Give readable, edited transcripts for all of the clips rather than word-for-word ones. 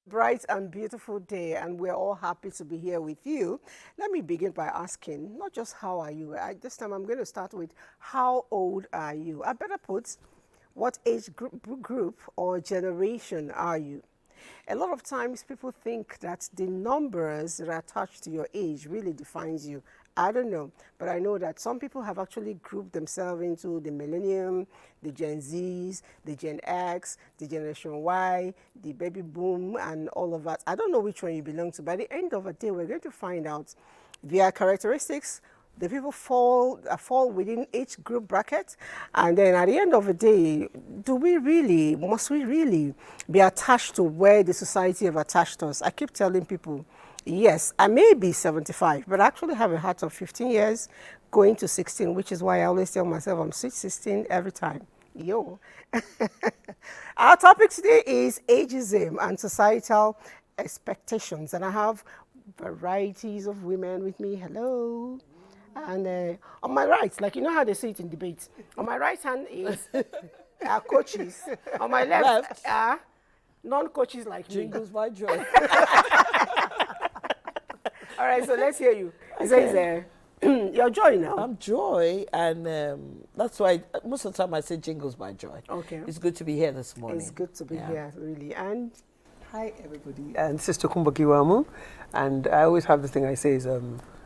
Bright and beautiful day, and we're all happy to be here with you. Let me begin by asking, not just how are you? This time I'm going to start with how old are you? I better put, what age group or generation are you? A lot of times people think that the numbers that are attached to your age really defines you. I don't know, but I know that some people have actually grouped themselves into the millennium, the Gen Zs, the Gen X, the Generation Y, the baby boom, and all of that. I don't know which one you belong to. By the end of the day, we're going to find out their characteristics. The people fall within each group bracket, and then at the end of the day, must we really be attached to where the society have attached us? I keep telling people, yes, I may be 75, but I actually have a heart of 15 years going to 16, which is why I always tell myself I'm 16 every time. Yo. Our topic today is ageism and societal expectations, and I have varieties of women with me. Hello. And on my right, like you know how they say it in debates, on my right hand is our coaches. On my left are non-coaches like Jingles my joy. All right, so let's hear you. It says, your Joy now. I'm Joy, and that's why most of the time I say Jingles by Joy. Okay. It's good to be here this morning. It's good to be here, really. And hi, everybody. And this is Tokumbo Kiwamu. And I always have the thing I say is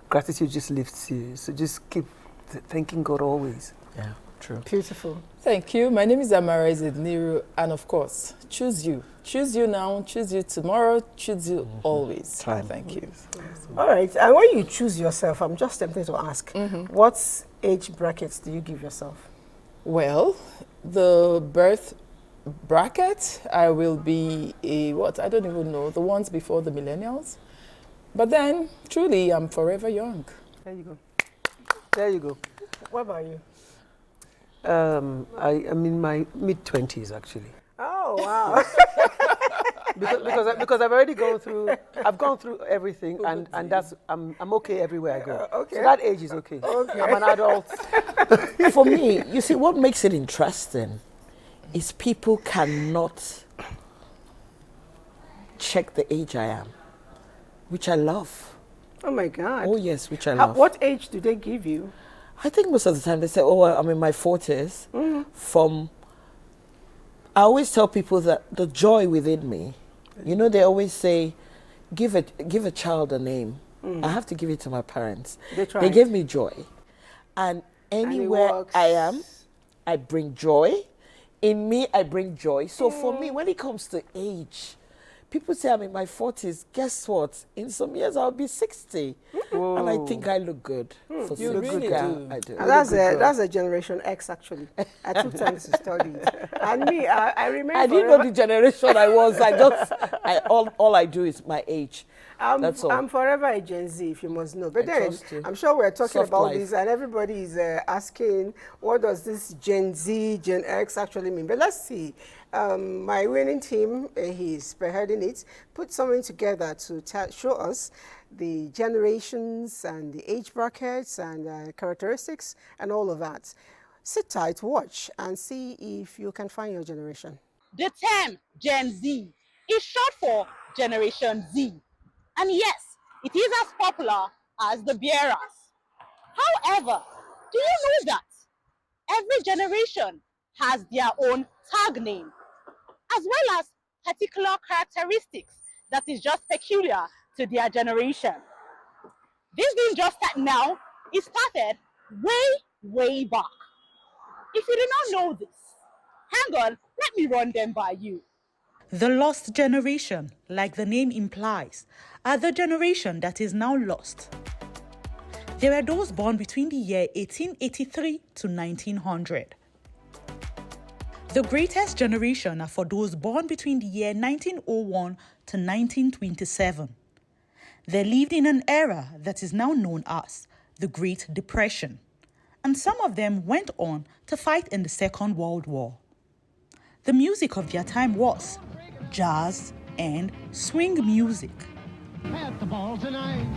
gratitude just lifts you. So just keep thanking God always. Yeah, true. Beautiful. Thank you. My name is Amara Zidniru, and of course, choose you. Choose you now, choose you tomorrow, choose you always. Thank you. All right, and when you choose yourself, I'm just tempted to ask, what age brackets do you give yourself? Well, the birth bracket, I will be I don't even know, the ones before the millennials. But then, truly, I'm forever young. There you go. There you go. What about you? I'm in my mid-20s, actually. Oh, wow. because I've already gone through everything, and that's I'm okay everywhere I go. Okay. So that age is okay. Okay. I'm an adult. For me, you see, what makes it interesting is people cannot check the age I am, which I love. Oh, my God. Oh, yes, which I love. What age do they give you? I think most of the time they say, oh, I'm in my 40s. I always tell people that the joy within me, you know, they always say, give a child a name. I have to give it to my parents. They gave me joy. And anywhere I am, I bring joy. In me, I bring joy. So for me, when it comes to age, people say I'm in my 40s. Guess what? In some years, I'll be 60. Whoa. And I think I look good. For You look good, yeah, girl. I do. And that's a Generation X, actually. I took time to study it. And me, I remember. I didn't know the generation I was. All I do is my age. That's all. I'm forever a Gen Z, if you must know. But then, trust you. I'm sure we're talking Soft about life. this, and everybody is asking, what does this Gen Z, Gen X actually mean? But let's see. My winning team, he's spearheading it, put something together to show us the generations and the age brackets and characteristics and all of that. Sit tight, watch, and see if you can find your generation. The term Gen Z is short for Generation Z. And yes, it is as popular as the bearers. However, do you know that every generation has their own tag name, as well as particular characteristics that is just peculiar to their generation? This didn't just start now, it started way back. If you do not know this, hang on, let me run them by you. The lost generation, like the name implies, are the generation that is now lost. There were those born between the year 1883 to 1900. The greatest generation are for those born between the year 1901 to 1927. They lived in an era that is now known as the Great Depression, and some of them went on to fight in the Second World War. The music of their time was jazz and swing music. At the ball tonight.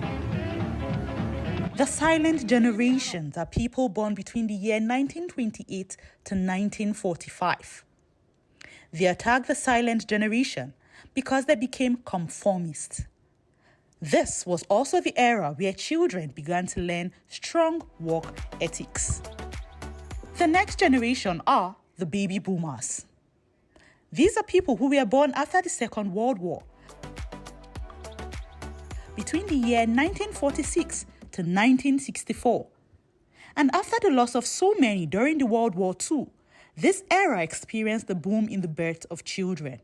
The silent generations are people born between the year 1928 to 1945. They are tagged the silent generation because they became conformist. This was also the era where children began to learn strong work ethics. The next generation are the baby boomers. These are people who were born after the Second World War, between the year 1946 to 1964. And after the loss of so many during the World War II, this era experienced the boom in the birth of children.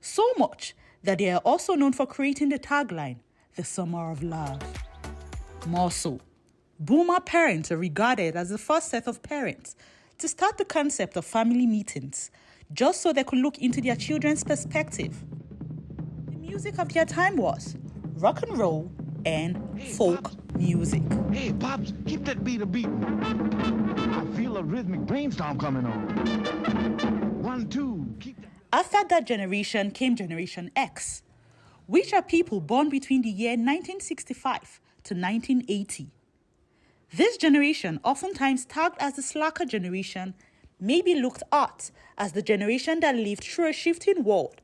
So much that they are also known for creating the tagline, the Summer of Love. More so, boomer parents are regarded as the first set of parents to start the concept of family meetings, just so they could look into their children's perspective. The music of their time was rock and roll and folk music. Hey, Pops, keep that beat a beat. I feel a rhythmic brainstorm coming on. 1, 2, keep that. After that generation came Generation X, which are people born between the year 1965 to 1980. This generation, oftentimes tagged as the slacker generation, may be looked at as the generation that lived through a shifting world,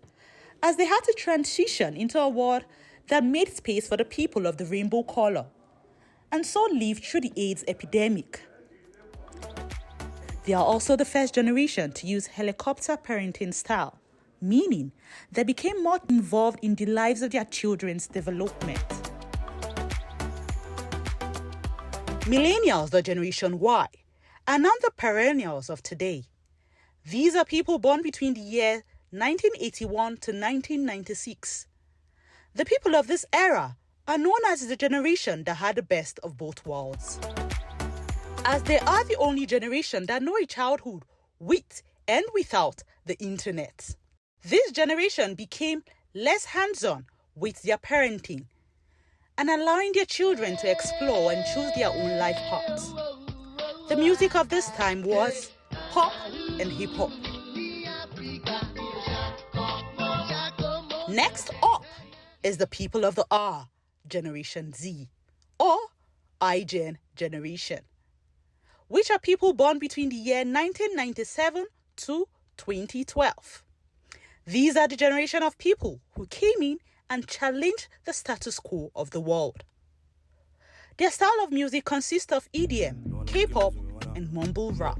as they had to transition into a world that made space for the people of the rainbow color, and so lived through the AIDS epidemic. They are also the first generation to use helicopter parenting style, meaning they became more involved in the lives of their children's development. Millennials, the Generation Y, are now the perennials of today. These are people born between the year 1981 to 1996. The people of this era are known as the generation that had the best of both worlds, as they are the only generation that know a childhood with and without the internet. This generation became less hands-on with their parenting and allowing their children to explore and choose their own life paths. The music of this time was pop and hip-hop. Next up is the people of the R, Generation Z, or iGen generation, which are people born between the year 1997 to 2012. These are the generation of people who came in and challenged the status quo of the world. Their style of music consists of EDM, K-pop, and mumble rap.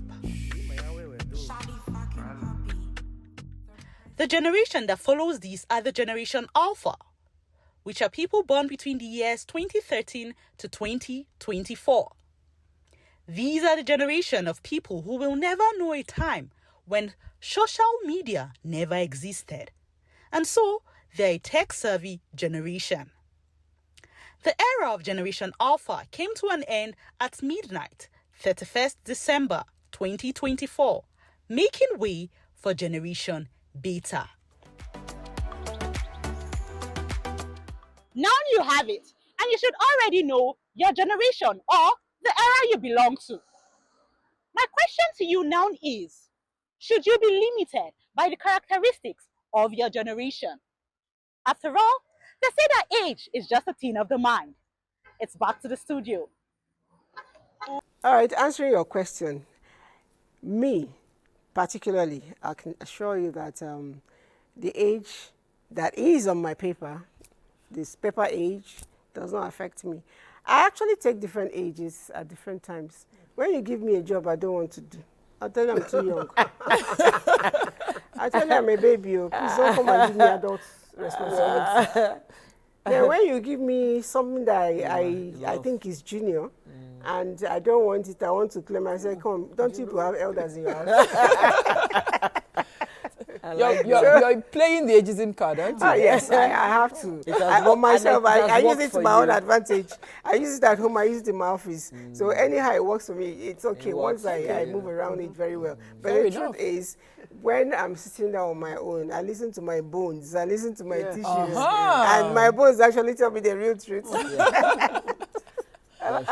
The generation that follows these are the Generation Alpha, which are people born between the years 2013 to 2024. These are the generation of people who will never know a time when social media never existed, and so they're a tech-savvy generation. The era of Generation Alpha came to an end at midnight, 31st December 2024, making way for Generation Beta. Now you have it, and you should already know your generation or the era you belong to. My question to you now is, should you be limited by the characteristics of your generation? After all, they say that age is just a thing of the mind. It's back to the studio. All right, answering your question, me particularly, I can assure you that the age that is on my paper, this paper age, does not affect me. I actually take different ages at different times. When you give me a job I don't want to do, I'll tell you I'm too young. I tell you I'm a baby, please don't come and give me adult responsibility. Then when you give me something that I think is junior, and I don't want it, I want to claim, I say, come, don't you people have elders in your house? You're playing the ageism card, aren't you? Oh, yes, I have to. On myself, I use it to my own advantage. I use it at home, I use it in my office. So anyhow it works for me, it's okay. Once I move around it very well. But the truth is, when I'm sitting down on my own, I listen to my bones, I listen to my tissues, and my bones actually tell me the real truth. I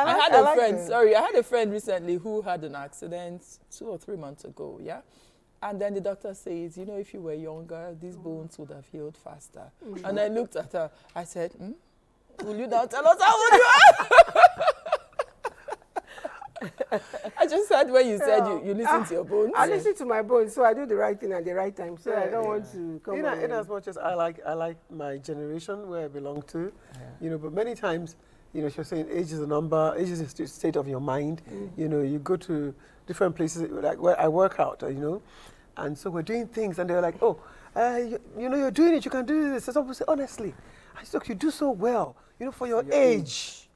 had a friend recently who had an accident 2 or 3 months ago, yeah? And then the doctor says, you know, if you were younger, these bones would have healed faster. And I looked at her, I said, will you now tell us how old you are? I just heard when you said you listen to your bones. I listen to my bones, so I do the right thing at the right time. So I don't want to come. In as much as I like my generation where I belong to, but many times, she was saying age is a number, age is a state of your mind. You go to different places, like where I work out, and so we're doing things, and they're like, oh, you're doing it, you can do this. So some people say, honestly, I said, look, you do so well, for your age.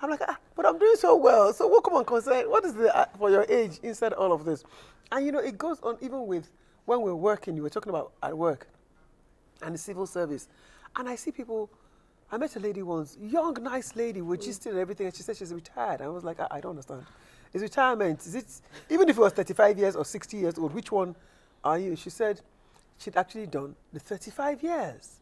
I'm like, but I'm doing so well. So what come on concern? What is the for your age inside all of this? And it goes on even with when we're working. You were talking about at work and the civil service. And I see people, I met a lady once, young, nice lady, with gisting and everything, and she said she's retired. And I was like, I don't understand. Is retirement, is it, even if it was 35 years or 60 years old, which one are you? She said she'd actually done the 35 years.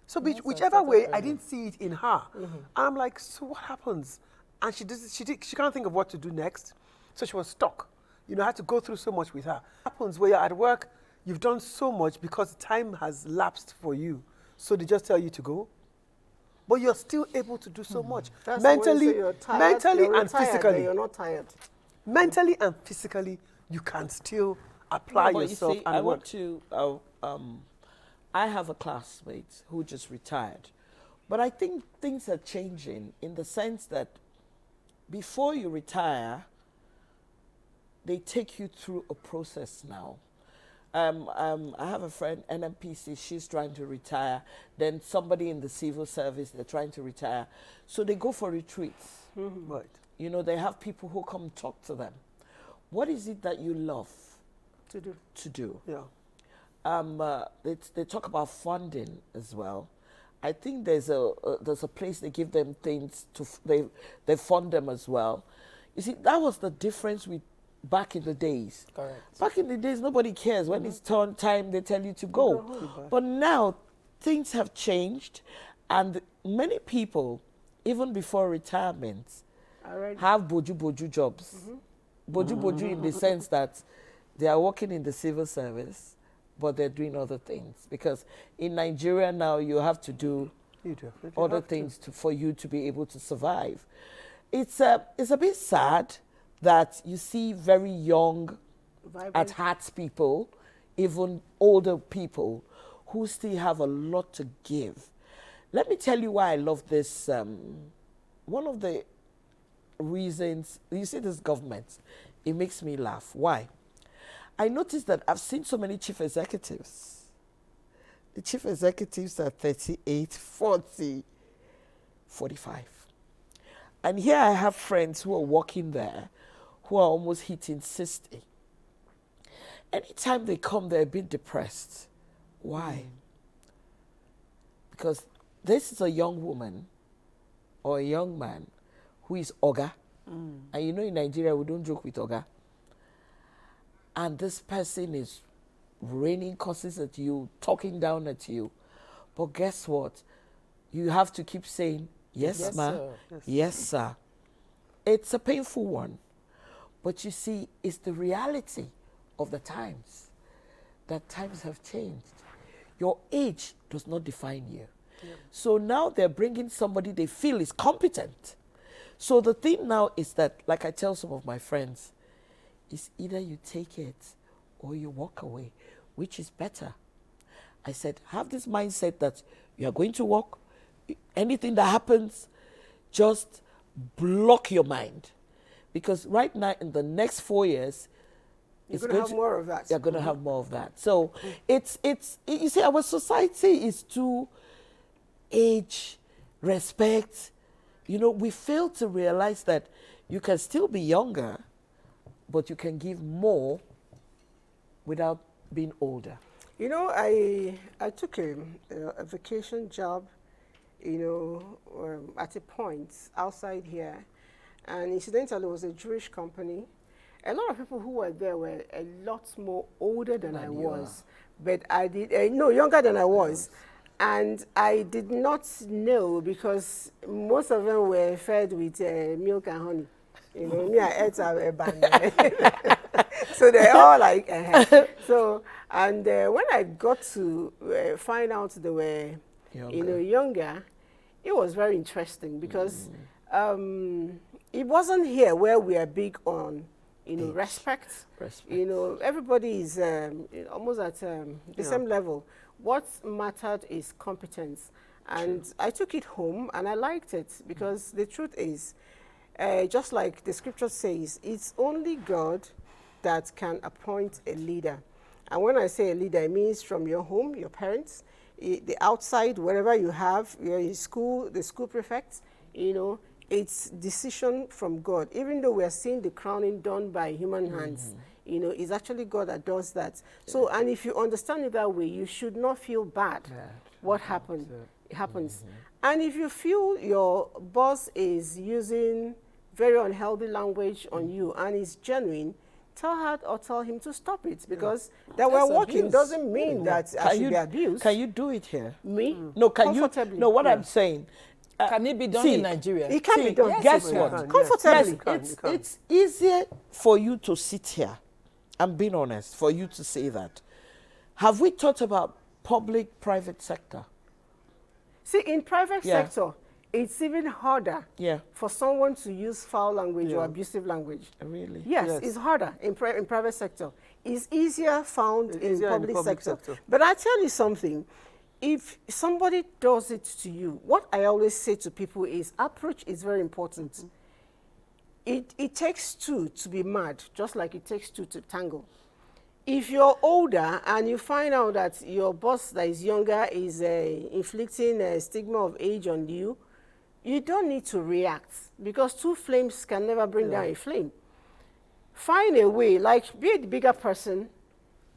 So whichever way, I didn't see it in her. And I'm like, so what happens? And she can't think of what to do next. So she was stuck. I had to go through so much with her. What happens where you're at work, you've done so much because time has lapsed for you. So they just tell you to go. But you're still able to do so much. That's Mentally and physically. You're not tired. Mentally and physically, you can still apply yourself and work. I have a classmate who just retired, but I think things are changing in the sense that before you retire, they take you through a process now. I have a friend, NMPC, she's trying to retire. Then somebody in the civil service, they're trying to retire. So they go for retreats. Right. They have people who come talk to them. What is it that you love to do? Yeah. They talk about funding as well. I think there's a place they give them things they fund them as well. You see, that was the difference with back in the days. Correct. Back in the days, nobody cares. When it's time, they tell you to go. But now, things have changed, and many people, even before retirement, have boju jobs. Boju in the sense that they are working in the civil service, but they're doing other things. Because in Nigeria now, you have to do other things for you to be able to survive. It's a bit sad that you see very young, at heart people, even older people, who still have a lot to give. Let me tell you why I love this. One of the reasons, you see this government, it makes me laugh. Why? I noticed that I've seen so many chief executives. The chief executives are 38, 40, 45. And here I have friends who are working there who are almost hitting 60. Anytime they come, they're a bit depressed. Why? Because this is a young woman or a young man who is Oga. And in Nigeria, we don't joke with Oga. And this person is raining curses at you, talking down at you. But guess what? You have to keep saying, yes, ma, yes, sir. It's a painful one. But you see, it's the reality of the times, that times have changed. Your age does not define you. Yeah. So now they're bringing somebody they feel is competent. So the thing now is that, like I tell some of my friends, it's either you take it or you walk away. Which is better? I said, have this mindset that you are going to walk. Anything that happens, just block your mind. Because right now, in the next 4 years, you're going to have more of that. You're going to have more of that. So it's you see, our society is too age, respect. We fail to realize that you can still be younger, but you can give more without being older. I took a vacation job, at a point outside here. And incidentally, it was a Jewish company. A lot of people who were there were a lot more older than I was. But younger than I was. And I did not know because most of them were fed with milk and honey. Me, I ate a band. So they're all like, So, and when I got to find out they were, younger, it was very interesting because it wasn't here where we are big on, respect. Everybody is almost at the same level. What mattered is competence. And I took it home and I liked it because the truth is, just like the scripture says, it's only God that can appoint a leader. And when I say a leader, it means from your home, your parents, the outside, wherever you have, you're in school, the school prefects, it's decision from God. Even though we are seeing the crowning done by human hands, it's actually God that does that. So, and if you understand it that way, you should not feel bad. What happened? It happens. And if you feel your boss is using very unhealthy language on you and it's genuine, tell her or tell him to stop it, because that we're working doesn't mean that I should be abused. Can you do it here? Me? No, can you? No, what I'm saying. Can it be done in Nigeria? It can be done. Yes, guess what? Comfortably. Yes, it's easier for you to sit here. I'm being honest, for you to say that. Have we thought about public-private sector? See, in private sector, it's even harder for someone to use foul language or abusive language. Really? Yes, it's harder in private sector. It's easier found in public sector. But I tell you something, if somebody does it to you, what I always say to people is approach is very important. It takes two to be mad, just like it takes two to tango. If you're older and you find out that your boss that is younger is inflicting a stigma of age on you, you don't need to react, because two flames can never bring down a flame. Find a way, like be the bigger person,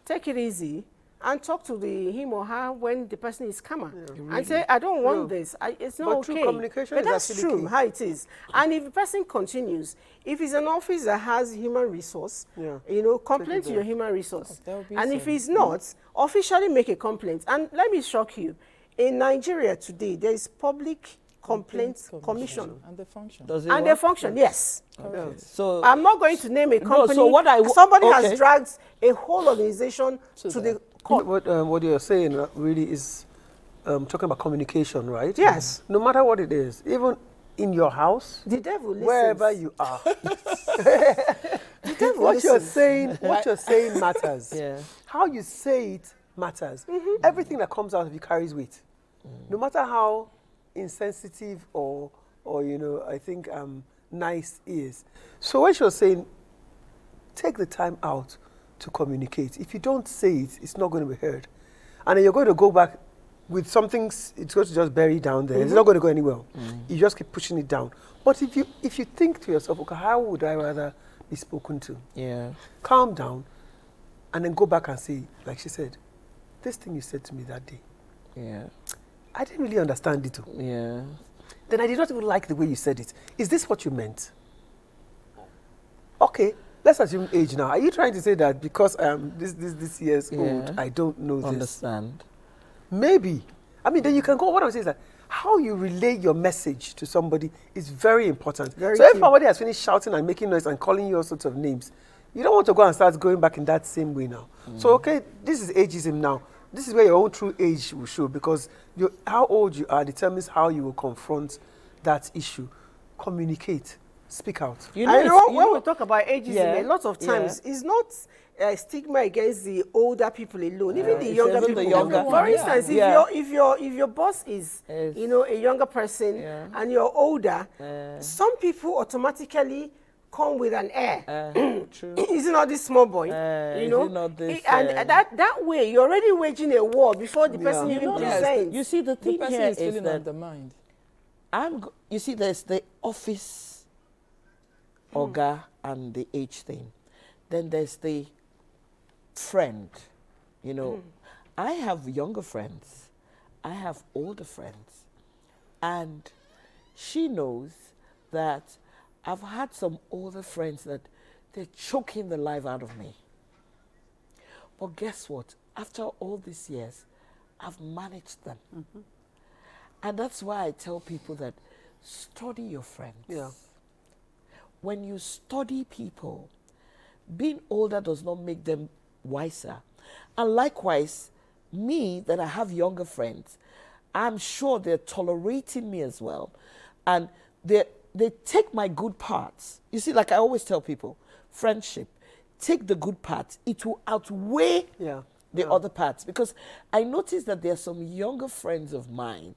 take it easy, and talk to him or her when the person is calmer. And say, I don't want this. It's not okay. True communication but is that's true, key. how it is. And if the person continues, if it's an office that has human resource, complain to your human resource. And if it's not, officially make a complaint. And let me shock you, in Nigeria today, there is public Complaints Commission. And they function. And they function, yes. Okay. So I'm not going to name a company. No, so what somebody has dragged a whole organization to the court. What you're saying really is talking about communication, right? Yes. No matter what it is, even in your house, the devil listens. Wherever you are. The devil what listens. you're saying matters. Yeah. How you say it matters. Everything that comes out of you carries weight. No matter how insensitive or I think nice is. So when she was saying, take the time out to communicate. If you don't say it, it's not going to be heard. And then you're going to go back with something, it's going to just bury down there. It's not going to go anywhere. You just keep pushing it down. But if you think to yourself, okay, how would I rather be spoken to? Yeah. Calm down and then go back and say, like she said, this thing you said to me that day. Yeah. I didn't really understand it. Yeah. Then I did not even like the way you said it. Is this what you meant? Okay, let's assume age now. Are you trying to say that because I'm this years old, I don't know this? Understand. Maybe. I mean, then you can go, what I'm saying is that how you relay your message to somebody is very important. So if somebody has finished shouting and making noise and calling you all sorts of names, you don't want to go and start going back in that same way now. So, okay, this is ageism now. This is where your own true age will show, because how old you are determines how you will confront that issue. Communicate. Speak out. When we talk about ageism, a lot of times, it's not a stigma against the older people alone, even the younger people. For instance, if your boss is a younger person and you're older, some people automatically come with an air. True. Is it not this small boy? Is it not this, and that way, you're already waging a war before the person even presents. You see, the thing person here is feeling that undermined. you see, there's the office Oga and the age thing. Then there's the friend. I have younger friends. I have older friends. And she knows that I've had some older friends that they're choking the life out of me. But guess what? After all these years, I've managed them. And that's why I tell people that study your friends. Yeah. When you study people, being older does not make them wiser. And likewise, me, that I have younger friends, I'm sure they're tolerating me as well. And they take my good parts. You see, like I always tell people, friendship, take the good parts. It will outweigh the other parts. Because I noticed that there are some younger friends of mine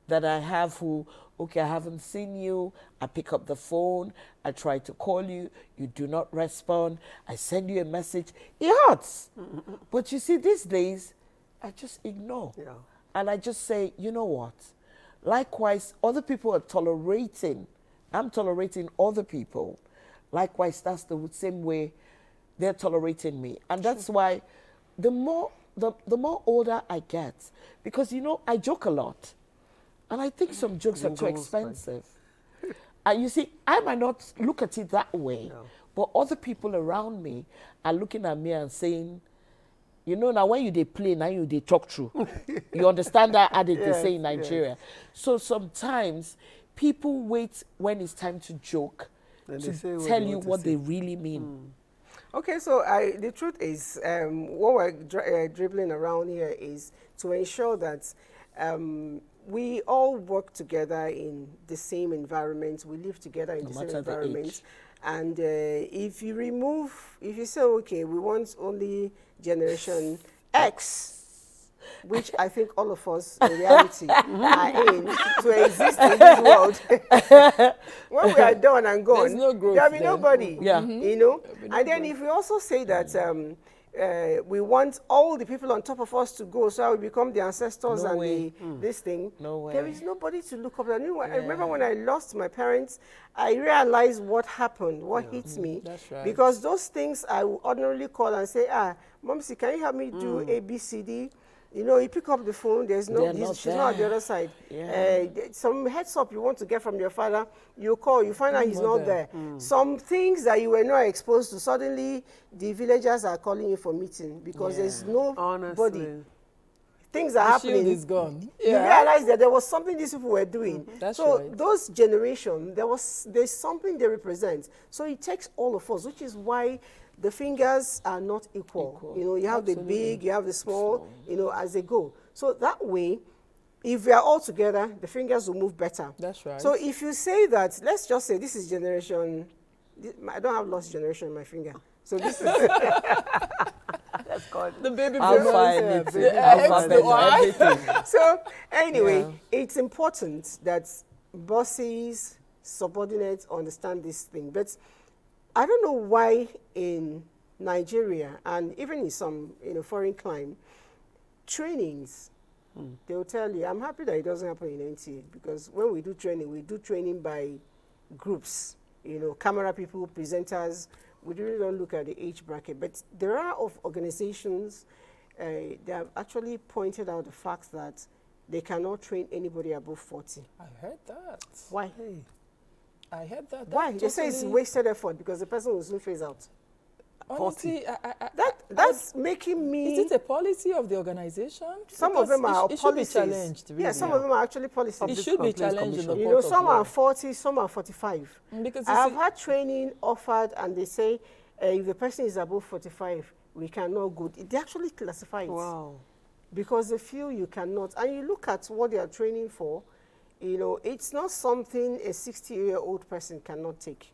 that I have who, okay, I haven't seen you, I pick up the phone, I try to call you, you do not respond, I send you a message, it hurts. But you see, these days, I just ignore. Yeah. And I just say, you know what? Likewise, other people are tolerating. I'm tolerating other people. Likewise, that's the same way they're tolerating me. And that's why the more older I get, because, you know, I joke a lot. And I think some jokes are too expensive. And you see, I might not look at it that way, but other people around me are looking at me and saying, you know, now when they play, now they talk true. You understand that adage they say in Nigeria. So sometimes people wait when it's time to joke to tell you what they really mean. Okay, so the truth is, what we're dribbling around here is to ensure that we all work together in the same environment. We live together in the same environment. And if you say, okay, we want only Generation X, which I think all of us in reality are in to exist in this world. When we are done and gone, there's no growth, there'll be nobody. You know? And then if we also say that we want all the people on top of us to go, so we become the ancestors this thing. There is nobody to look up to. I remember when I lost my parents, I realized what happened, what hit me. That's right. Because those things I would ordinarily call and say, Momsy, can you help me do A, B, C, D? You know, you pick up the phone, she's not on the other side. Some heads up you want to get from your father, you call, you find out he's not there. Some things that you were not exposed to, suddenly the villagers are calling you for meeting because there's nobody. Things are happening. The shield is gone. You realize that there was something these people were doing. Those generation, there's something they represent. So it takes all of us, which is why the fingers are not equal. You know, you have the big, you have the small, you know, as they go. So that way, if we are all together, the fingers will move better. That's right. So if you say that, let's just say this is generation, I don't have lost generation in my finger. So this is... That's called the baby alphabet, everything. So anyway, it's important that bosses, subordinates understand this thing. But I don't know why in Nigeria and even in some foreign clime, trainings, they will tell you, I'm happy that it doesn't happen in NTA because when we do training by groups, camera people, presenters. We really don't look at the age bracket. But there are organizations they have actually pointed out the fact that they cannot train anybody above 40. I heard that. Why? I heard that. Why? They say it's wasted effort because the person will soon phase out. Honestly, that's making me... Is it a policy of the organization? Some of them are policies. It should be challenged. Really. Yeah, some of them are actually policies. It should be challenged in the court of some law. are 40, some are 45. Because I have had training offered and they say if the person is above 45, we cannot go. They actually classify it. Wow. Because they feel you cannot. And you look at what they are training for, it's not something a 60-year-old person cannot take.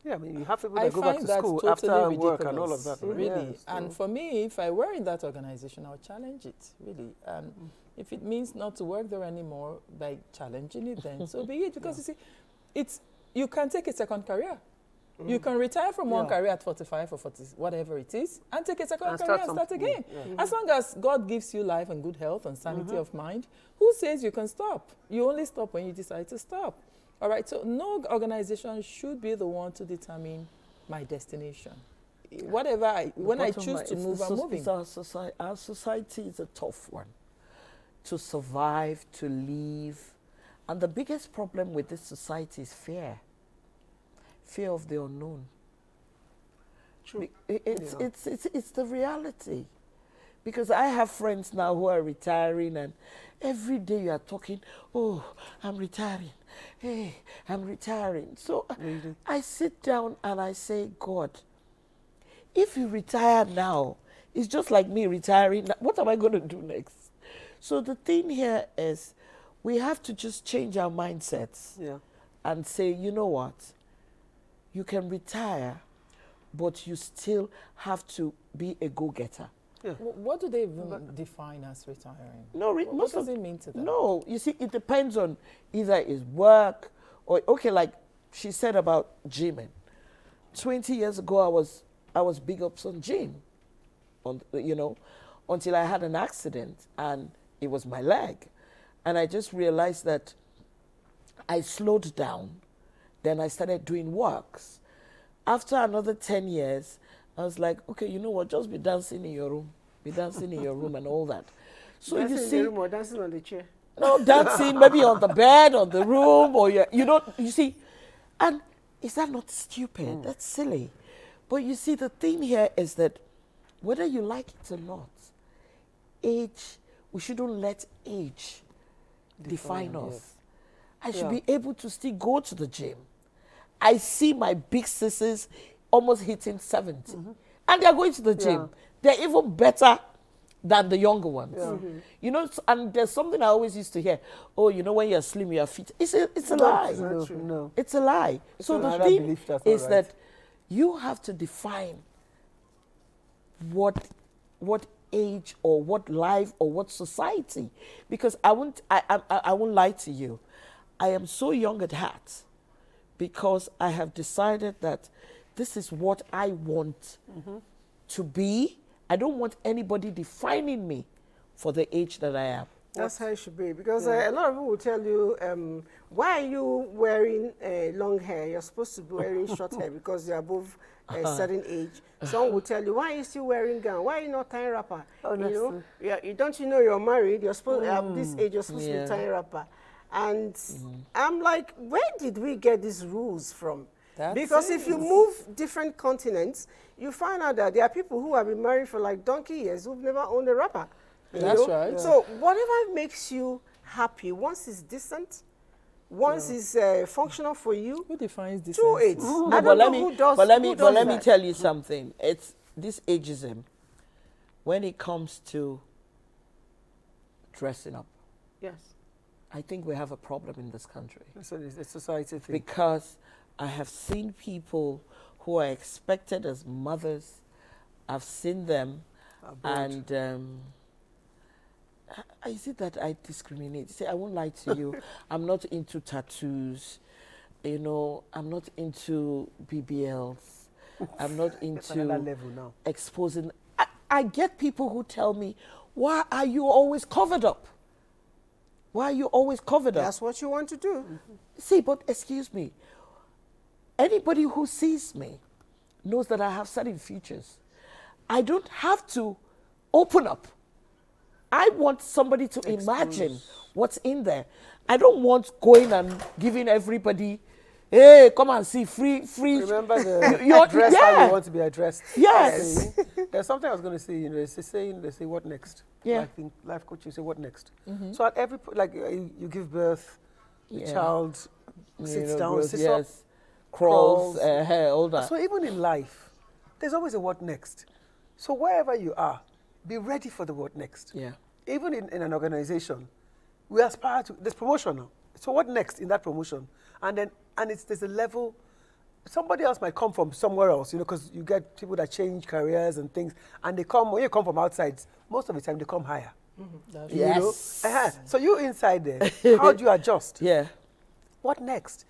Yeah, I mean, you have people that go back to school totally after ridiculous, work and all of that. Really. Yes. And for me, if I were in that organization, I would challenge it, really. If it means not to work there anymore by challenging it, then so be it. Because you see, you can take a second career. You can retire from one career at 45 or 40, whatever it is, and take a second career and start again. As long as God gives you life and good health and sanity of mind, who says you can stop? You only stop when you decide to stop. All right, so no organization should be the one to determine my destination. When I choose to move, I'm moving. Our society is a tough one to survive, to live. And the biggest problem with this society is fear. Fear of the unknown. True. It's the reality. Because I have friends now who are retiring and every day you are talking, oh, I'm retiring. Hey, I'm retiring. So I sit down and I say, God, if you retire now, it's just like me retiring. What am I going to do next? So the thing here is we have to just change our mindsets. Yeah. and say, you know what, you can retire, but you still have to be a go-getter. Yeah. What do they even define as retiring? No, What does it mean to them? No, you see, it depends on either it's work or, okay, like she said about gymming. 20 years ago, I was big ups on gym, until I had an accident and it was my leg. And I just realized that I slowed down. Then I started doing works. After another 10 years, I was like, okay, you know what, just be dancing in your room. Be dancing in your room and all that. So dancing you in see, the room or dancing on the chair? no, dancing maybe on the bed, on the room, or you see, and is that not stupid? That's silly. But you see, the thing here is that whether you like it or not, we shouldn't let age define us. Yes. I should be able to still go to the gym. I see my big sisters almost hitting 70, and they're going to the gym. They're even better than the younger ones. And there's something I always used to hear. Oh, when you're slim, you're fit. It's a lie. No. It's a lie. So the thing is that you have to define what age or what life or what society, because I won't lie to you. I am so young at heart because I have decided that this is what I want to be. I don't want anybody defining me for the age that I am. That's how it should be, because a lot of people will tell you, why are you wearing long hair? You're supposed to be wearing short hair because you're above a certain age. Some will tell you, why are you still wearing gown? Why are you not tying wrapper? Don't you know you're married? You're supposed at this age, you're supposed to be tying wrapper. And I'm like, where did we get these rules from? Because if you move different continents, you find out that there are people who have been married for like donkey years who've never owned a wrapper. That's right. So whatever makes you happy, once it's decent, once it's functional for you, Who defines this? do it. I But don't know who does. let who me does tell you something. It's this ageism when it comes to dressing up. Yes. I think we have a problem in this country. So it's a society thing. Because I have seen people who are expected as mothers. I've seen them, and is it that I discriminate? See, I won't lie to you. I'm not into tattoos. I'm not into BBLs. I'm not into level now. exposing. I get people who tell me, why are you always covered up? Why are you always covered up? That's what you want to do. See, but excuse me. Anybody who sees me knows that I have certain features. I don't have to open up. I want somebody to imagine what's in there. I don't want going and giving everybody, hey, come and see, free. Remember the address how you want to be addressed. Yes. There's something I was going to say. They say, what next? Yeah. Like in life coaching, say, what next? So at every, you give birth, the child sits down, sits up, crawls, all that. So even in life, there's always a what next. So wherever you are, be ready for the what next. Yeah. Even in an organization, we aspire to, there's promotion now. So what next in that promotion? And there's a level, somebody else might come from somewhere else, because you get people that change careers and things, and when you come from outside, most of the time they come higher. Yes. So you inside there, how do you adjust? Yeah. What next?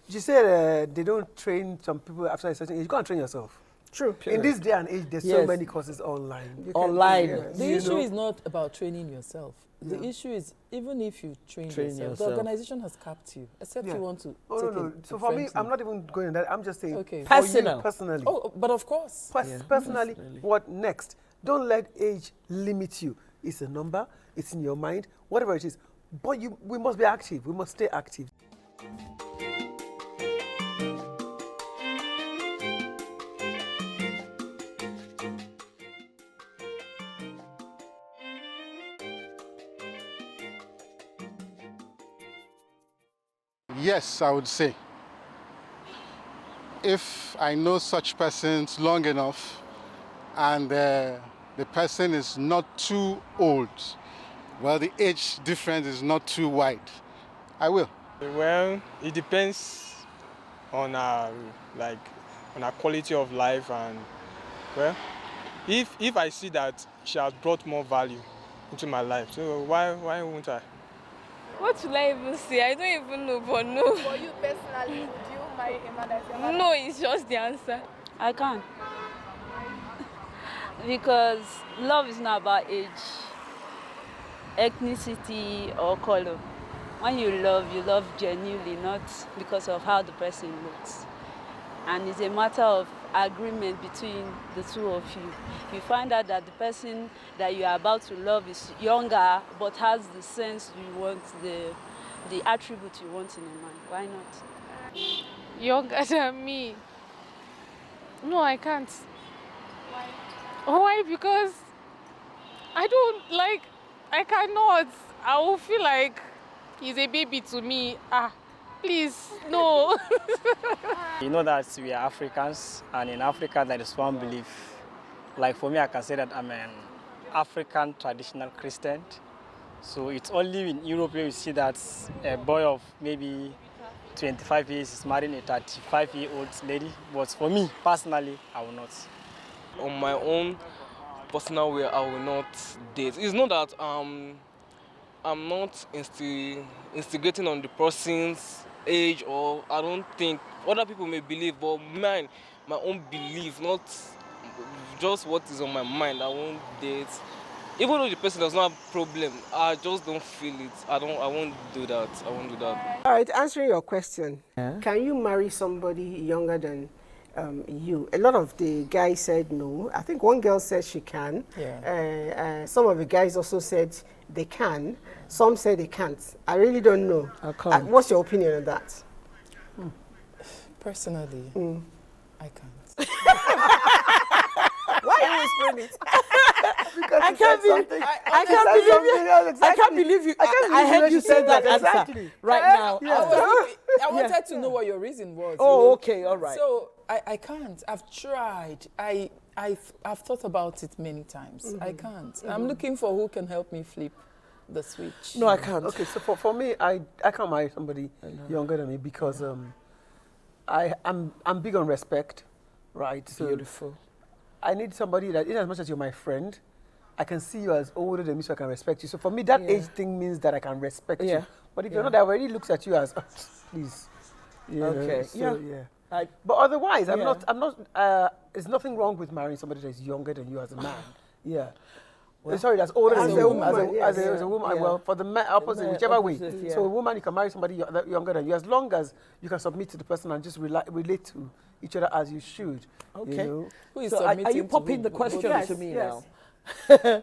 You said they don't train some people after a certain age. You can't train yourself. True. In this day and age, there's so many courses online. The issue is not about training yourself. The issue is, even if you train yourself, the organization has capped you, except you want to no. So for me, I'm not even going on that. I'm just saying, personally. Oh, but of course. Personally, what next? Don't let age limit you. It's a number. It's in your mind. Whatever it is. But we must be active. We must stay active. Yes, I would say. If I know such persons long enough and the person is not too old, well, the age difference is not too wide, I will. Well, it depends on our on our quality of life, and well, if I see that she has brought more value into my life, so why won't I? What should I even say? I don't even know, but no. For you personally, would you marry a man that's younger? No, it's just the answer. I can't. Because love is not about age, ethnicity, or color. When you love genuinely, not because of how the person looks. And it's a matter of agreement between the two of you. You find out that the person that you are about to love is younger, but has the sense you want, the attribute you want in a man. Why not? Younger than me? No, I can't. Why? Why? Because I cannot. I will feel like he's a baby to me. Please, no. You know that we are Africans, and in Africa there is one belief. Like for me, I can say that I'm an African traditional Christian. So it's only in Europe where you see that a boy of maybe 25 years is marrying a 35-year-old lady. But for me, personally, I will not. On my own personal way, I will not date. It's not that I'm not instigating on the person's age, or I don't think other people may believe, but my own belief, not just what is on my mind. I won't date. Even though the person does not have a problem, I just don't feel it. I won't do that. I won't do that. All right, answering your question, can you marry somebody younger than you? A lot of the guys said no. I think one girl said she can. Yeah. Some of the guys also said they can. Some say they can't. I really don't know. What's your opinion on that? Personally, I can't. Why are you whispering it? Because I can't believe you. I heard you say that answer right now. I wanted to know what your reason was. Oh, okay, all right. So I can't. I've tried. I've thought about it many times. I can't. I'm looking for who can help me flip the switch. No, I can't. Okay, so for me, I can't marry somebody younger than me because I'm big on respect, right? So beautiful. I need somebody that, in as much as you're my friend, I can see you as older than me, so I can respect you. So for me, that age thing means that I can respect you. But if you're not, that already looks at you as, please. Okay. So, but otherwise, I'm not. There's nothing wrong with marrying somebody that's younger than you as a man. Yeah. Well, sorry, that's older than you as a woman. Well, for the opposite, whichever way. So a woman, you can marry somebody younger than you, as long as you can submit to the person and just relate to each other as you should. Okay. You know? Who is so are you popping the question to me now? I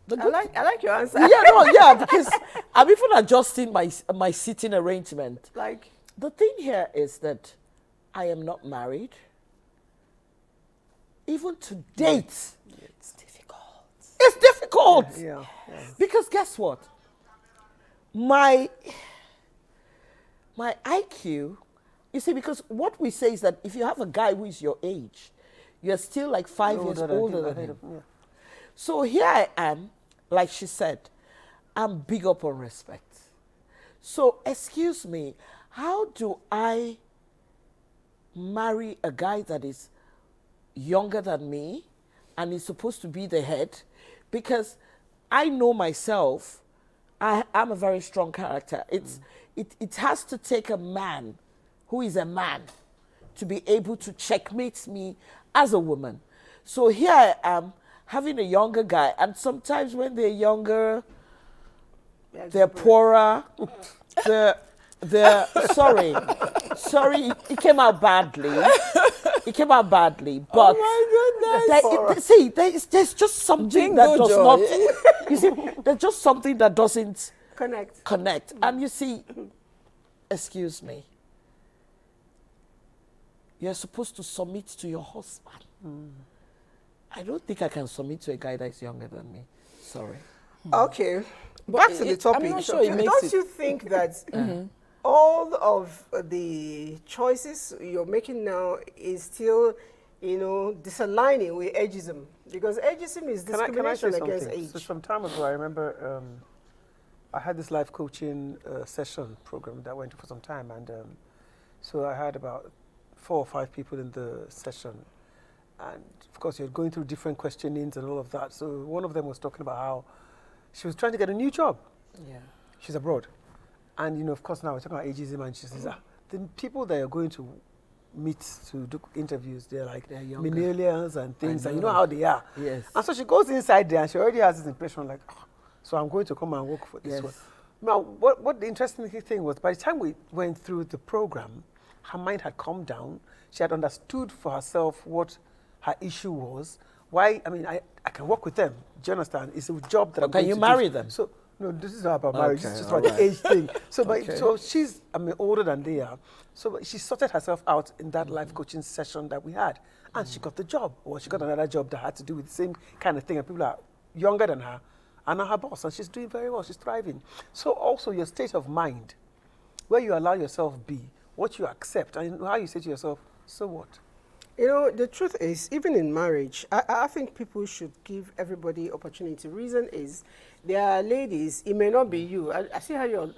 like your answer. Because I'm even adjusting my seating arrangement. Like, the thing here is that I am not married. Even to date, it's difficult. It's difficult. Yeah. Because guess what? My IQ, you see, because what we say is that if you have a guy who is your age, you're still like 5 years older than him. Yeah. So here I am, like she said, I'm big up on respect. So excuse me, how do I marry a guy that is younger than me and is supposed to be the head? Because I know myself, I'm a very strong character. It has to take a man who is a man to be able to checkmate me as a woman. So here I am having a younger guy, and sometimes when they're younger, they're poorer, they're sorry, it came out badly. But oh my goodness. there's just something that does not. You see, there's just something that doesn't connect. And you see, excuse me, you're supposed to submit to your husband. I don't think I can submit to a guy that's younger than me. Sorry. Okay, back to the topic. I'm not sure Don't you think that all of the choices you're making now is still, disaligning with ageism? Because ageism is discrimination against age. So some time ago, I remember I had this life coaching session program that I went to for some time, and so I had about 4 or 5 people in the session, and of course you're going through different questionings and all of that. So one of them was talking about how she was trying to get a new job. Yeah. She's abroad, and of course now we're talking about ageism, and she says, the people that you're going to meet to do interviews, they're millennials and things, and you know how they are. Yes. And so she goes inside there, and she already has this impression like, so I'm going to come and work for this one. Now, what the interesting thing was, by the time we went through the program, her mind had calmed down. She had understood for herself what her issue was. Why? I mean, I can work with them. Do you understand? It's a job that I'm going to do. Can you marry them? So, no, this is not about marriage. This is just about the age thing. So, so she's, older than they are. So she sorted herself out in that life coaching session that we had. And she got the job. Or she got another job that had to do with the same kind of thing. And people are younger than her. And now her boss. And she's doing very well. She's thriving. So also your state of mind, where you allow yourself be, what you accept, and how you say to yourself, so what? The truth is, even in marriage, I think people should give everybody opportunity. Reason is, there are ladies, it may not be you. I see how you're,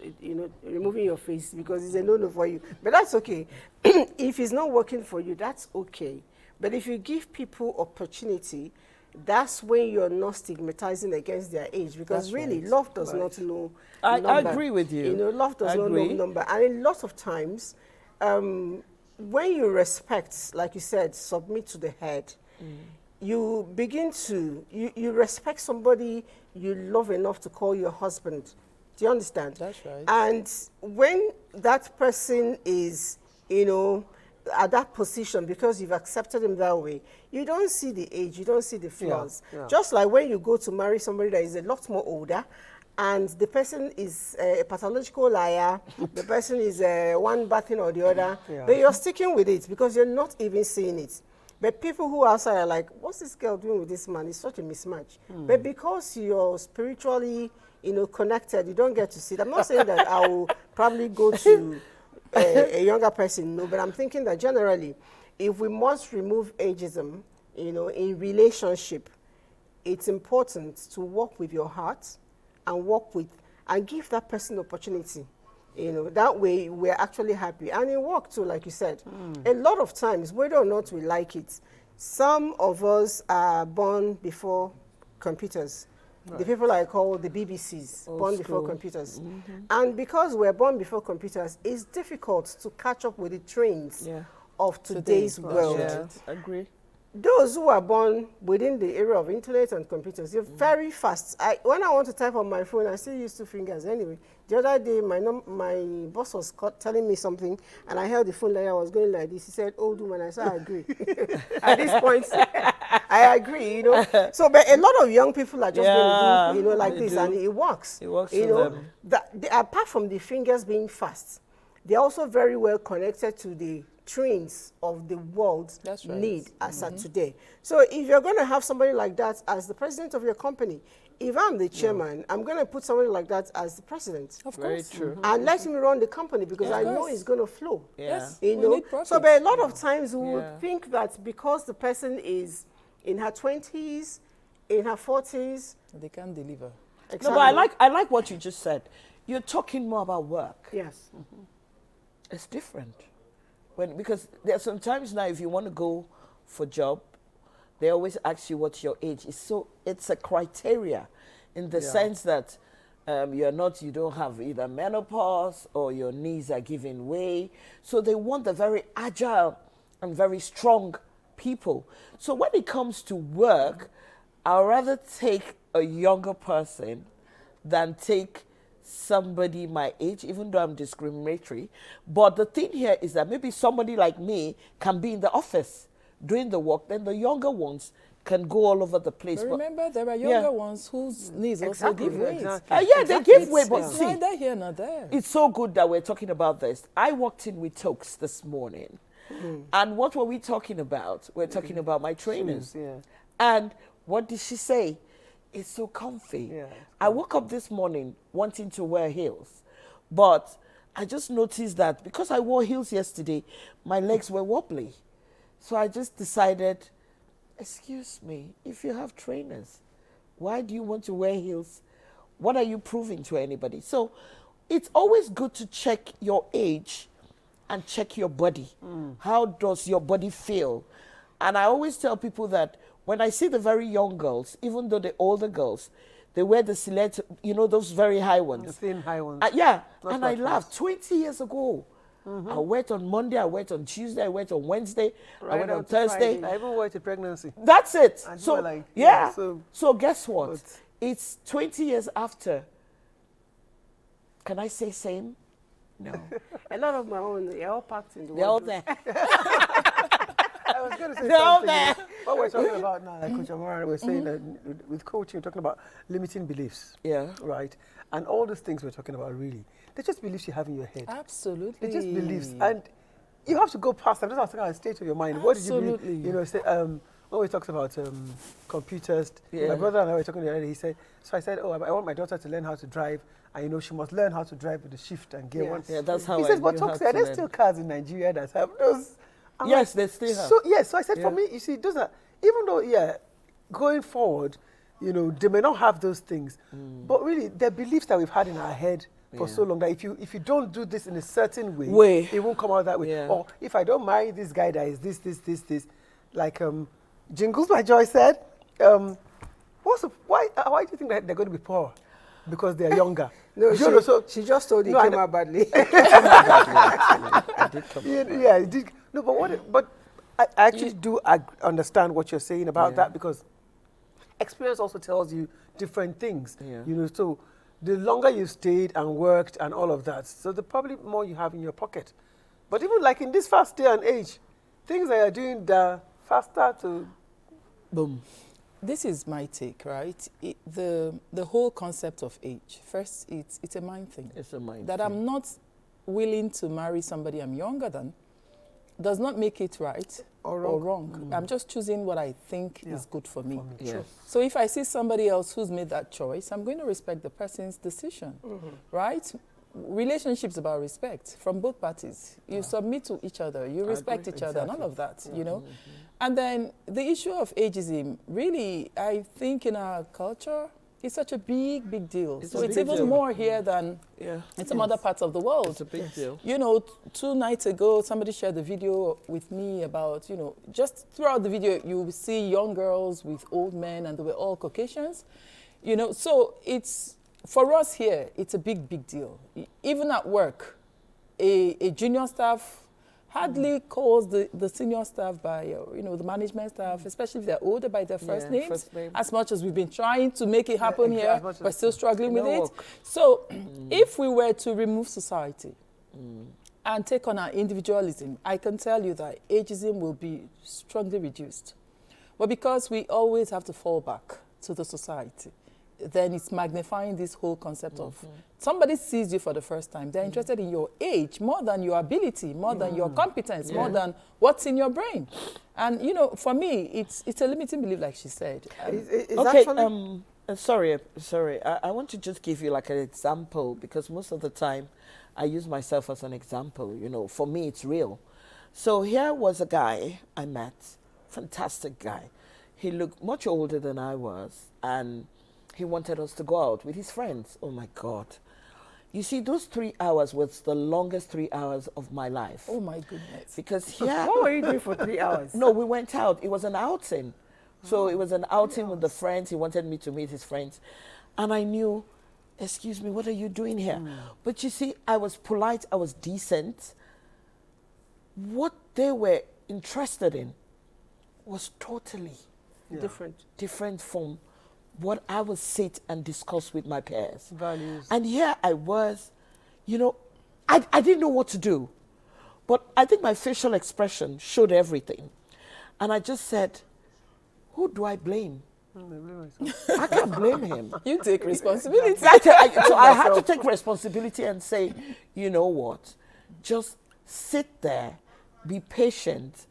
removing your face because it's a no-no for you. But that's okay. If it's not working for you, that's okay. But if you give people opportunity, that's when you're not stigmatizing against their age. Because love does not know number. I agree with you. Love does not know number. And a lot of times, when you respect, like you said, submit to the head, you begin to, you respect somebody you love enough to call your husband. Do you understand? That's right. And when that person is, at that position, because you've accepted him that way, you don't see the age, you don't see the flaws. Just like when you go to marry somebody that is a lot more older, and the person is a pathological liar, the person is one bad thing or the other, but you're sticking with it because you're not even seeing it. But people who outside are like, what's this girl doing with this man? It's such a mismatch. But because you're spiritually, connected, you don't get to see it. I'm not saying that I will probably go to a younger person, no, but I'm thinking that generally, if we must remove ageism, in relationship, it's important to work with your heart, and give that person opportunity. That way we're actually happy. And in work too, like you said, a lot of times, whether or not we like it, some of us are born before computers. The people I call the BBCs, born before computers. And because we're born before computers, it's difficult to catch up with the trends of today's world. I agree. Those who are born within the era of internet and computers, you're very fast. When I want to type on my phone, I still use 2 fingers anyway. The other day, my boss was telling me something, and I held the phone like I was going like this. He said, "Old woman." I said, "I agree." At this point, I agree, So, but a lot of young people are just going to do, like this, and it works. It works for them. Apart from the fingers being fast, they're also very well connected to the trends of the world need as at today. So if you're going to have somebody like that as the president of your company, if I'm the chairman, I'm going to put somebody like that as the president. Of course. Very true. And let him run the company because I know it's going to flow. Yes. So but a lot of times we would think that because the person is in her 20s, in her 40s, they can't deliver. Exactly. No, but I like what you just said. You're talking more about work. Yes. It's different. Because there are sometimes now, if you want to go for job, they always ask you what's your age. It's a criteria in the sense that you don't have either menopause or your knees are giving way. So they want the very agile and very strong people. So when it comes to work, I'd rather take a younger person than take somebody my age, even though I'm discriminatory. But the thing here is that maybe somebody like me can be in the office doing the work, then the younger ones can go all over the place. But remember, there are younger ones whose knees also give way. They give way, but see, neither here nor there. It's so good that we're talking about this. I walked in with Tokes this morning, and what were we talking about? We're talking about my trainers. And what did she say? It's so comfy. I woke up this morning wanting to wear heels, but I just noticed that because I wore heels yesterday, my legs were wobbly. So I just decided, excuse me, if you have trainers, why do you want to wear heels What are you proving to anybody? So it's always good to check your age and check your body. How does your body feel? And I always tell people that when I see the very young girls, even though the older girls, they wear the silhouette, you know, those very high ones. The thin high ones. Yeah, Not and I like laughed. 20 years ago, I wear it on Monday, I wear it on Tuesday, I wear it on Wednesday, I wear it on Thursday. I even wear it to pregnancy. That's it. And So, you were like, yeah. so Guess what? It's 20 years after. Can I say same? No. A lot of my own, they're all packed in the They're all wardrobe. there. I was going to say They're all something. there. What we're talking about now, like Coach Amara, we're saying that with coaching, we're talking about limiting beliefs. Yeah. Right? And all those things we're talking about, really, they're just beliefs you have in your head. Absolutely. They're just beliefs. And you have to go past them. That's what I was talking about, state of your mind. Absolutely. What did you believe? You know, say, when we talked about computers, Yeah. my brother and I were talking the other day, he said, so I said, I want my daughter to learn how to drive, and you know, she must learn how to drive with the shift and gear one. Yeah, that's how he I says, but knew how Tox, to there's learn. still cars in Nigeria that have those. I'm Yes, like, they still have. So, yes, so I said, Yeah. for me, you see, those are, even though, going forward, you know, they may not have those things, but really, they're beliefs that we've had in our head for so long that if you don't do this in a certain way, it won't come out that way. Yeah. Or if I don't marry this guy that is this, like Jingles by Joy said, why do you think that they're going to be poor? Because they're younger. No, she just told you it came out badly. I did come Yeah, it did. No, but I actually do understand what you're saying about that, because experience also tells you different things. Yeah. You know, so the longer you stayed and worked and all of that, so the probably more you have in your pocket. But even like in this fast day and age, things that you're doing, the faster to boom. This is my take, right? The whole concept of age. First, it's a mind thing. It's a mind that thing. I'm not willing to marry somebody I'm younger than does not make it right or wrong. I'm just choosing what I think is good for me. Yes. So if I see somebody else who's made that choice, I'm going to respect the person's decision, right? Relationships about respect from both parties. You submit to each other, you respect each other, and all of that, you know. And then the issue of ageism, really, I think in our culture, it's such a big deal. It's so a it's big even deal. more here than in some other parts of the world. It's a big deal. You know, 2 nights ago, somebody shared a video with me about, you know, just throughout the video, you will see young girls with old men, and they were all Caucasians. You know, so it's, for us here, it's a big deal. Even at work, a junior staff hardly calls the senior staff by, you know, the management staff, especially if they're older, by their first names. As much as we've been trying to make it happen here, we're still struggling with it. So if we were to remove society and take on our individualism, I can tell you that ageism will be strongly reduced. But because we always have to fall back to the society, then it's magnifying this whole concept of somebody sees you for the first time. They're interested in your age more than your ability, more than your competence, more than what's in your brain. And, you know, for me, it's a limiting belief, like she said. Okay, sorry. I want to just give you like an example, because most of the time I use myself as an example. You know, for me, it's real. So here was a guy I met, fantastic guy. He looked much older than I was, and he wanted us to go out with his friends. Oh my God. You see, those 3 hours was the longest 3 hours of my life. Oh my goodness. Because here... What were you doing for 3 hours? No, we went out. It was an outing. So it was an outing with the friends. He wanted me to meet his friends. And I knew, excuse me, what are you doing here? But you see, I was polite. I was decent. What they were interested in was totally different from what I would sit and discuss with my peers. Values. And here I was, you know, I didn't know what to do. But I think my facial expression showed everything. And I just said, who do I blame? I can't blame him. You take responsibility. So I had to take responsibility and say, you know what? Just sit there, be patient,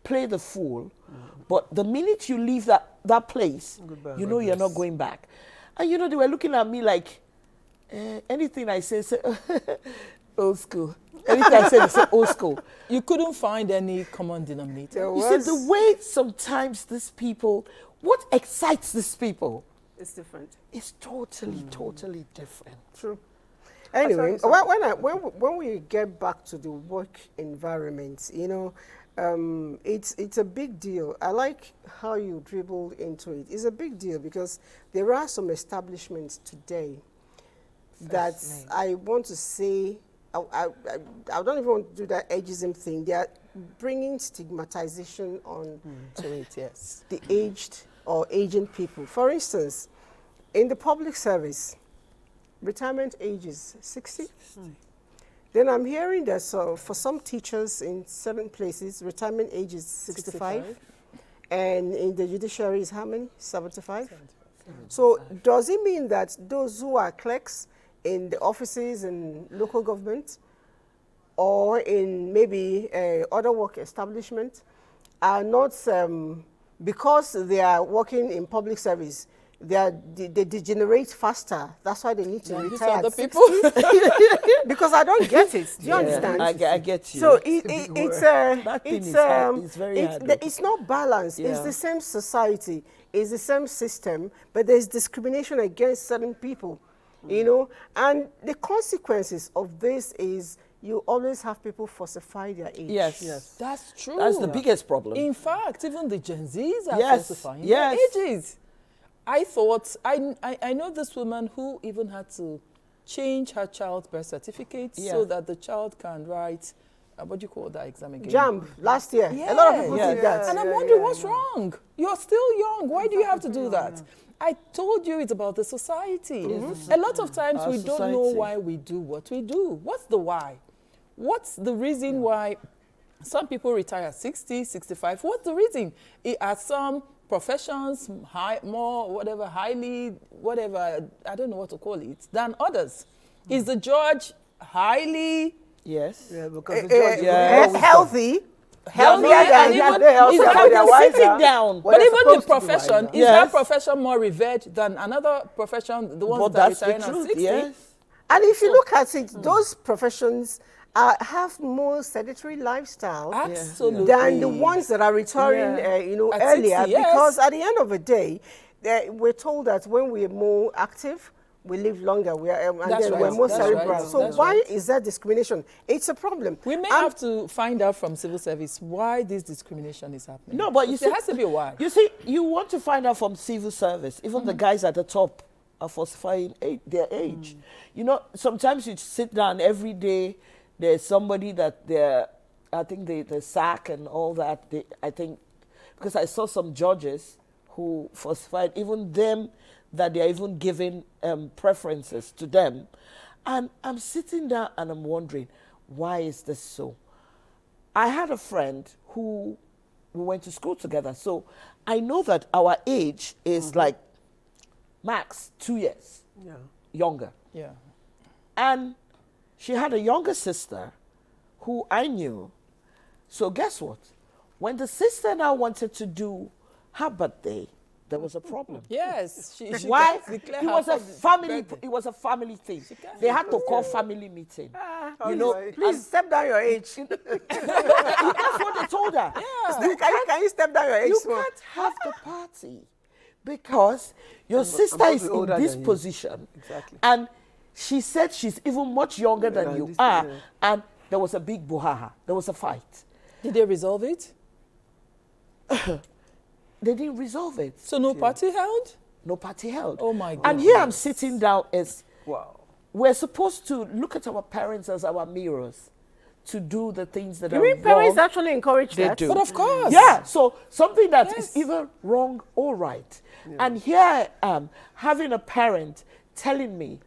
play the fool. But the minute you leave that place, you know you're not going back. And you know, they were looking at me like, anything I say old school. Anything I say, they say old school. You couldn't find any common denominator. You see, the way sometimes these people, what excites these people It's different. It's totally different. True. Anyway, when we get back to the work environment, you know, it's a big deal. I like how you dribbled into it. It's a big deal because there are some establishments today that I want to say, I don't even want to do that ageism thing. They are bringing stigmatization on to it, yes. the aged or aging people. For instance, in the public service, retirement age is 60. Then I'm hearing that for some teachers in certain places, retirement age is 65. And in the judiciary is how many? 75? So does it mean that those who are clerks in the offices in local government or in maybe other work establishment are not, because they are working in public service, they degenerate faster. That's why they need to retire at 60. Because I don't get it. Do you understand? I get you. So it's very hard. It's not balanced. It's the same society. It's the same system, but there's discrimination against certain people, you know. And the consequences of this is you always have people falsify their age. Yes. That's true. That's the biggest problem. In fact, even the Gen Zs are falsifying their ages. I thought, I know this woman who even had to change her child's birth certificate so that the child can write, what do you call that exam again? JAMB, last year. A lot of people did that. And I'm wondering, what's wrong? You're still young. Why do you have to do that? I told you it's about the society. A lot of times we don't know why we do what we do. What's the why? What's the reason why some people retire at 60, 65? What's the reason? At some professions, highly, I don't know what to call it, than others. Is the judge highly... Yes. Yeah, because the judge is healthy. Healthier than sitting down. But even the profession, is that profession more revered than another profession, the ones that are retiring at 60? Yes. And if you look at it, those professions have more sedentary lifestyle than the ones that are retiring earlier, because at the end of the day, we're told that when we're more active, we live longer, we're more cerebral. So why is that discrimination? It's a problem. We may have to find out from civil service why this discrimination is happening. No, but there has to be a why. You see, you want to find out from civil service, even the guys at the top are falsifying their age. You know, sometimes you sit down every day, there's somebody that I think they sack and all that. I think, because I saw some judges who falsified, even them, that they're even giving preferences to them. And I'm sitting down and I'm wondering, why is this so? I had a friend who we went to school together. So I know that our age is like max 2 years younger. Yeah. And she had a younger sister who I knew. So guess what? When the sister now wanted to do her birthday, there was a problem. Yes. Why? It was a family thing. They had to call family meeting. You know, please step down your age. That's what they told her. Yeah. Can you step down your age? You can't have the party because your sister is in this position. Exactly. And she said she's even much younger than you are. And there was a big brouhaha. There was a fight. Did they resolve it? They didn't resolve it. So no party held? No party held. Oh my God. And here I'm sitting down as, we're supposed to look at our parents as our mirrors to do the things that are wrong. You mean parents actually encourage that? They do. But of course. Yeah, so something that is either wrong or right. Yeah. And here I am having a parent telling me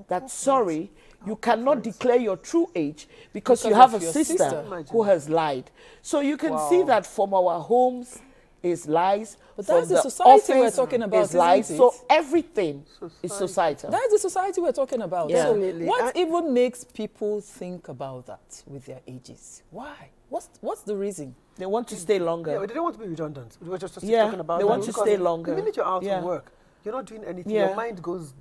that, sorry, you cannot declare your true age because you have a sister who has lied. So you can see that from our homes is lies. But that's the society we're talking about, is lies. So everything is societal. That's the society we're talking about. Yeah. So what even makes people think about that with their ages? Why? What's the reason? They want to stay longer. Yeah, but they don't want to be redundant. We were just talking about they want to stay longer. The minute you're out of work, you're not doing anything. Your mind goes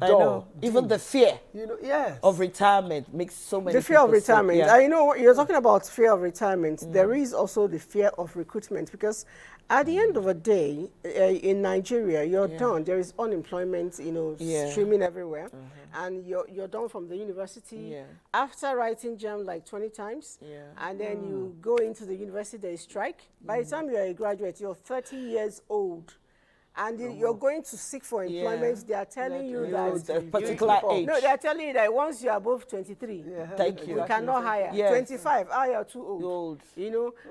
I know. Even the fear of retirement makes so many people The fear of retirement. sick. I know you're talking about fear of retirement. There is also the fear of recruitment, because at the end of the day, in Nigeria, you're done. There is unemployment, streaming everywhere. And you're done from the university. After writing JAM like 20 times, and then you go into the university, there is strike. By the time you're a graduate, you're 30 years old. And you're going to seek for employment. They are telling you that a particular age. No, they are telling you that once you are above 23, thank you. We cannot hire. 25, you're too old.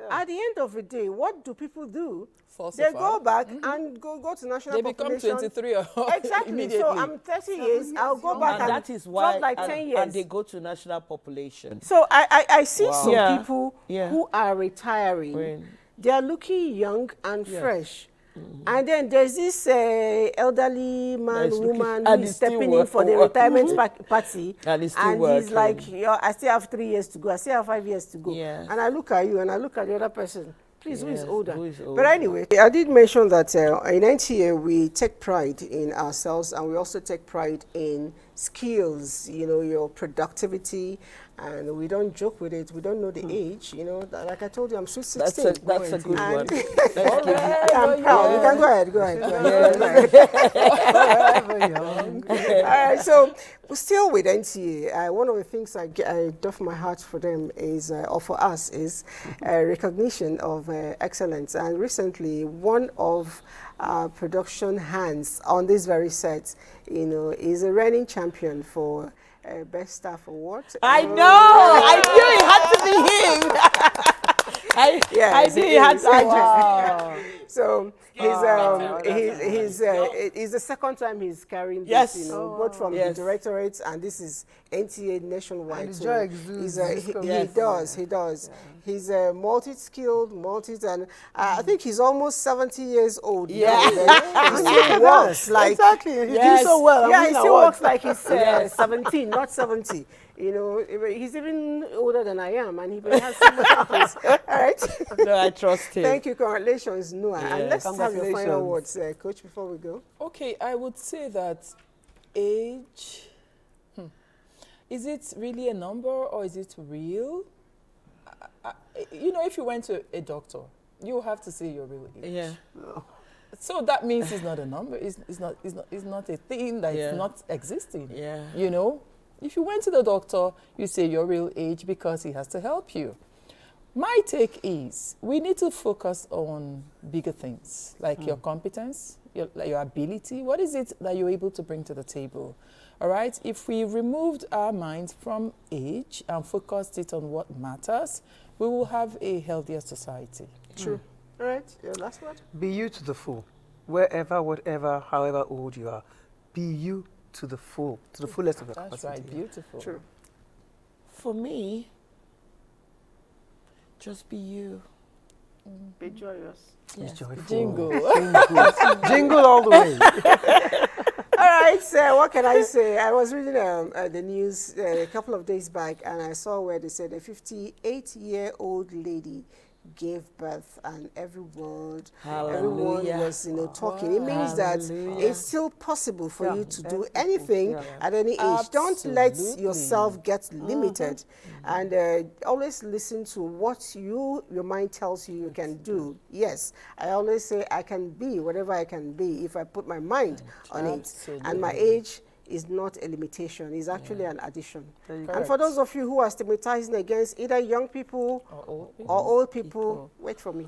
At the end of the day, what do people do? They go back and go to national population. They become 23 or exactly. Immediately. So I'm 30 years. I'll go back and that is why, drop like 10 years. And they go to national population. So I see some people who are retiring. They are looking young and fresh. And then there's this elderly man, woman who is stepping in for the retirement party. And he's like, I still have 3 years to go. I still have 5 years to go. And I look at you and I look at the other person. Please, who is older? But anyway, I did mention that in NTA we take pride in ourselves, and we also take pride in skills, your productivity, and we don't joke with it. We don't know the age, like I told you, I'm still 16. That's a good one. I'm proud. You can go ahead. So still with NTA, one of the things I doff my heart for them is, or for us, is recognition of excellence. And recently, one of our production hands on this very set, is a reigning champion for Best Staff Award. I know! I knew it had to be him! I knew it had to be him. So he's the second time he's carrying this, both from the directorates, and this is NTA nationwide. And so he does. He's multi-skilled, and I think he's almost 70 years old. Yeah. He still works like exactly. He's doing so well. Yeah, he still works like he's 17, not 70. He's even older than I am, and he has so much happens. All right. No, I trust him. Thank you. Congratulations, Noah. And let's have your final words, Coach, before we go. Okay, I would say that age, is it really a number or is it real? If you went to a doctor, you have to say your real age. Yeah. So that means it's not a number. It's not a thing that is not existing. Yeah. If you went to the doctor, you say your real age because he has to help you. My take is we need to focus on bigger things, like your competence, your ability. What is it that you're able to bring to the table? All right? If we removed our minds from age and focused it on what matters, we will have a healthier society. True. All right, your last word? Be you to the full. Wherever, whatever, however old you are, be you to the full, to the fullest of your capacity. That's right, beautiful. True. For me, just be you. Be joyous. Be joyful. Jingle. Jingle all the way. All right, so what can I say? I was reading the news a couple of days back, and I saw where they said a 58-year-old lady gave birth, and everyone was talking. It means that it's still possible for you to do anything at any age. Absolutely. Don't let yourself get limited, and always listen to what your mind tells you can do. Yes, I always say I can be whatever I can be if I put my mind on it, and my age is not a limitation, it's actually an addition. And for those of you who are stigmatizing against either young people or old people, wait for me.